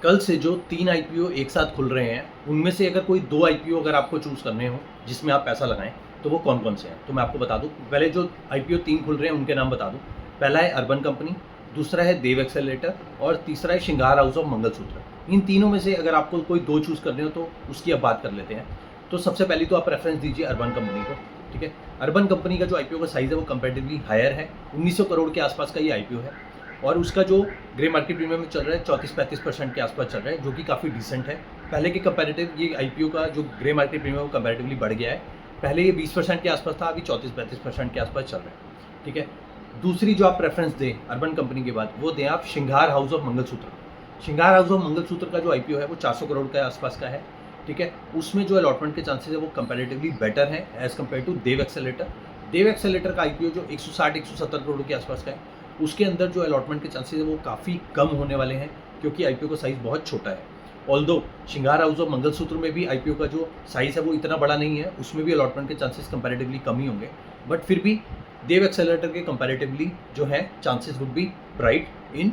कल से जो 3 आईपीओ एक साथ खुल रहे हैं, उनमें से अगर कोई 2 आईपीओ अगर आपको चूज़ करने हो, जिसमें आप पैसा लगाएँ, तो वो कौन-कौन से हैं? तो मैं आपको बता दूँ, पहले जो आईपीओ 3 खुल रहे हैं, उनके नाम बता दूँ। पहला है अर्बन कंपनी, दूसरा है देव एक्सेलरेटर और तीसरा है श्रृंगार हाउस ऑफ मंगलसूत्र। इन तीनों में से अगर आपको कोई 2 चूज़ करने हो, तो उसकी अब बात कर लेते हैं। तो सबसे पहले तो आप प्रेफ़रेंस दीजिए अर्बन कंपनी को, ठीक है? अर्बन कंपनी का जो आईपीओ का साइज़ है, वो कंपैरेटिवली हायर है। 1900 करोड़ के आसपास का ये आईपीओ है और उसका जो ग्रे मार्केट प्रीमियम चल रहा है 34-35% के आसपास चल रहा है, जो कि काफ़ी डिसेंट है। पहले के कंपैरेटिव ये आईपीओ का जो ग्रे मार्केट प्रीमियम कंपैरेटिवली बढ़ गया है। पहले ये 20% के आसपास था, अभी 34-35% के आसपास चल रहा है, ठीक है? दूसरी जो आप प्रेफ़रेंस दें अर्बन कंपनी के बाद, वो दें आप श्रृंगार हाउस ऑफ मंगलसूत्र। श्रृंगार हाउस ऑफ मंगलसूत्र का जो आईपीओ है, वो 400 करोड़ के आसपास का है, ठीक है? उसमें जो अलॉटमेंट के चांसेस है, वो कंपैरेटिवली बेटर हैं as compare to Dev accelerator. Dev accelerator का आईपीओ जो 160-170 करोड़ के आसपास का है, उसके अंदर जो अलॉटमेंट के चांसेस है, वो काफ़ी कम होने वाले हैं, क्योंकि आईपीओ का साइज़ बहुत छोटा है। ऑल्दो श्रृंगार हाउस ऑफ मंगलसूत्र में भी आईपीओ का जो साइज़ है, वो इतना बड़ा नहीं है, उसमें भी अलॉटमेंट के चांसेस कंपैरेटिवली कम ही होंगे। बट फिर भी देव एक्सेलरेटर के कंपैरेटिवली जो है chances would be bright in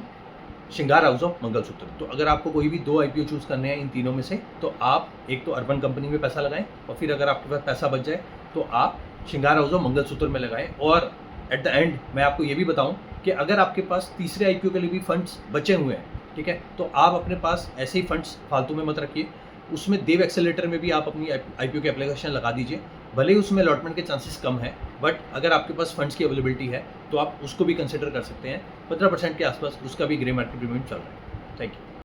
श्रृंगार हाउस ऑफ मंगलसूत्र। तो अगर आपको कोई भी 2 आईपीओ चूज़ करने हैं इन तीनों में से, तो आप एक तो अर्बन कंपनी में पैसा लगाएँ और फिर अगर आपके पास पैसा बच जाए, तो आप श्रृंगार हाउस ऑफ मंगलसूत्र में लगाएँ। और एट द एंड मैं आपको ये भी बताऊँ कि अगर आपके पास तीसरे आईपीओ के लिए भी फंड्स बचे हुए हैं, ठीक है, तो आप अपने पास ऐसे ही फंड्स फालतू में मत रखिए। उसमें देव एक्सेलरेटर में भी आप अपनी आईपीओ की एप्लीकेशन लगा दीजिए। भले ही उसमें अलॉटमेंट के चांसेस कम है, बट अगर आपके पास फंड्स की अवेलेबिलिटी है, तो आप उसको भी कंसिडर कर सकते हैं। 15% के आसपास उसका भी ग्रे मार्केट प्रीमियम चल रहा है। Thank you.